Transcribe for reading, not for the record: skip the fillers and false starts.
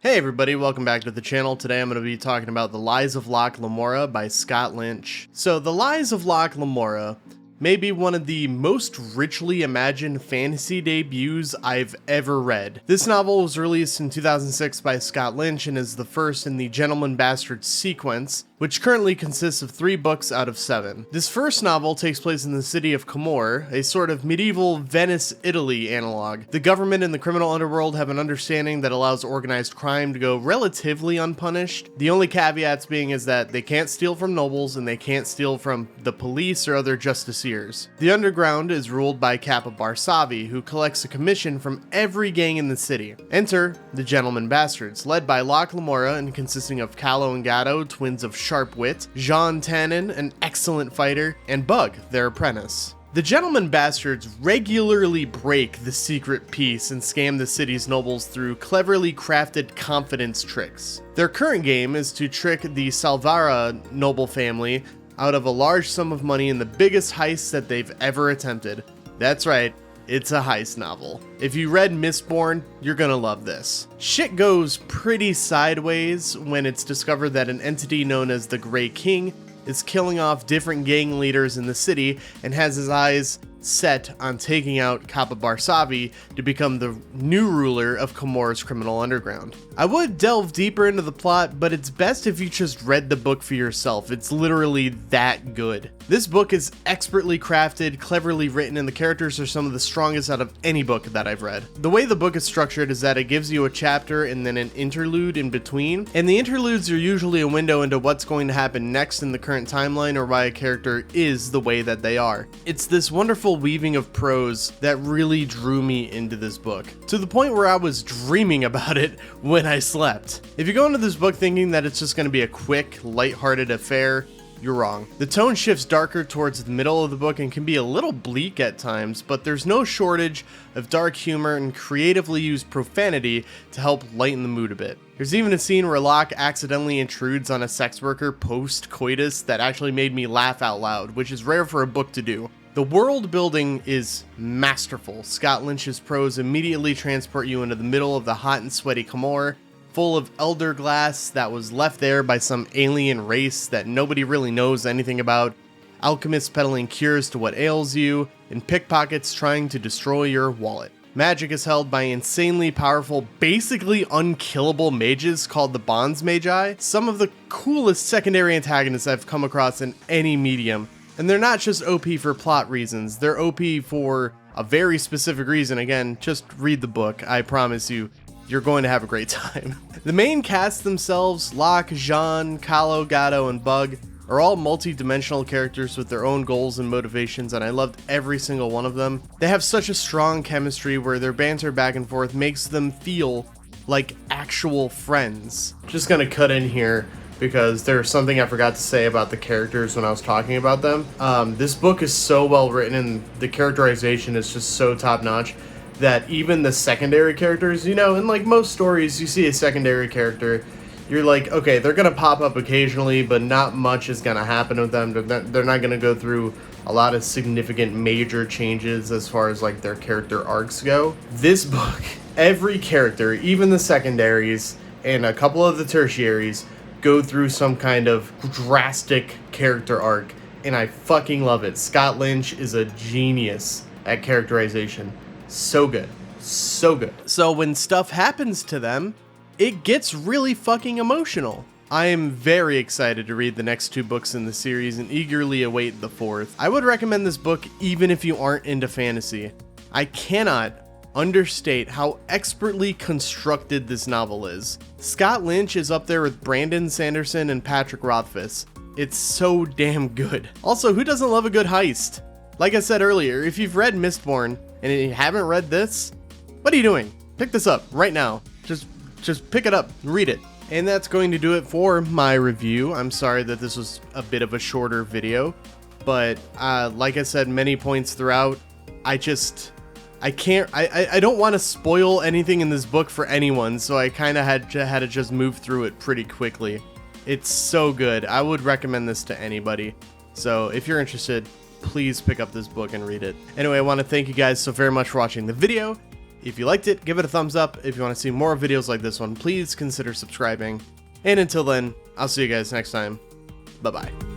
Hey everybody, welcome back to the channel. Today I'm going to be talking about The Lies of Locke Lamora by Scott Lynch. So, The Lies of Locke Lamora may be one of the most richly imagined fantasy debuts I've ever read. This novel was released in 2006 by Scott Lynch and is the first in the Gentleman Bastard sequence, which currently consists of 3 books out of 7. This first novel takes place in the city of Camorra, a sort of medieval Venice, Italy analog. The government and the criminal underworld have an understanding that allows organized crime to go relatively unpunished. The only caveats being is that they can't steal from nobles and they can't steal from the police or other justiciars. The underground is ruled by Kappa Barsavi, who collects a commission from every gang in the city. Enter the Gentleman Bastards, led by Locke Lamora and consisting of Callo and Gatto, twins of sharp wit, Jean Tannen, an excellent fighter, and Bug, their apprentice. The Gentleman Bastards regularly break the secret peace and scam the city's nobles through cleverly crafted confidence tricks. Their current game is to trick the Salvara noble family out of a large sum of money in the biggest heist that they've ever attempted. That's right, it's a heist novel. If you read Mistborn, you're gonna love this. Shit goes pretty sideways when it's discovered that an entity known as the Grey King is killing off different gang leaders in the city and has his eyes set on taking out Kappa Barsavi to become the new ruler of Camorra's criminal underground. I would delve deeper into the plot, but it's best if you just read the book for yourself. It's literally that good. This book is expertly crafted, cleverly written, and the characters are some of the strongest out of any book that I've read. The way the book is structured is that it gives you a chapter and then an interlude in between, and the interludes are usually a window into what's going to happen next in the current timeline or why a character is the way that they are. It's this wonderful weaving of prose that really drew me into this book, to the point where I was dreaming about it when I slept. If you go into this book thinking that it's just going to be a quick, lighthearted affair, you're wrong. The tone shifts darker towards the middle of the book and can be a little bleak at times, but there's no shortage of dark humor and creatively used profanity to help lighten the mood a bit. There's even a scene where Locke accidentally intrudes on a sex worker post-coitus that actually made me laugh out loud, which is rare for a book to do. The world building is masterful. Scott Lynch's prose immediately transport you into the middle of the hot and sweaty Camorra, full of elder glass that was left there by some alien race that nobody really knows anything about, alchemists peddling cures to what ails you, and pickpockets trying to destroy your wallet. Magic is held by insanely powerful, basically unkillable mages called the Bonds Magi, some of the coolest secondary antagonists I've come across in any medium. And they're not just OP for plot reasons, they're OP for a very specific reason. Again, just read the book, I promise you, you're going to have a great time. The main cast themselves, Locke, Jean, Callo, Gatto, and Bug, are all multi-dimensional characters with their own goals and motivations, and I loved every single one of them. They have such a strong chemistry where their banter back and forth makes them feel like actual friends. Just gonna cut in here because there's something I forgot to say about the characters when I was talking about them. This book is so well written and the characterization is just so top-notch that even the secondary characters, you know, in like most stories, you see a secondary character, you're like, okay, they're gonna pop up occasionally, but not much is gonna happen with them. They're not gonna go through a lot of significant major changes as far as like their character arcs go. This book, every character, even the secondaries and a couple of the tertiaries, go through some kind of drastic character arc, and I fucking love it. Scott Lynch is a genius at characterization. So good. So good. So when stuff happens to them, it gets really fucking emotional. I am very excited to read the next 2 books in the series and eagerly await the 4th. I would recommend this book even if you aren't into fantasy. I cannot understate how expertly constructed this novel is. Scott Lynch is up there with Brandon Sanderson and Patrick Rothfuss. It's so damn good. Also, who doesn't love a good heist? Like I said earlier, if you've read Mistborn and you haven't read this, what are you doing? Pick this up right now. Just pick it up and read it. And that's going to do it for my review. I'm sorry that this was a bit of a shorter video, but like I said many points throughout, I don't want to spoil anything in this book for anyone, so I kind of had to just move through it pretty quickly. It's so good. I would recommend this to anybody. So if you're interested, please pick up this book and read it. Anyway, I want to thank you guys so very much for watching the video. If you liked it, give it a thumbs up. If you want to see more videos like this one, please consider subscribing. And until then, I'll see you guys next time. Bye-bye.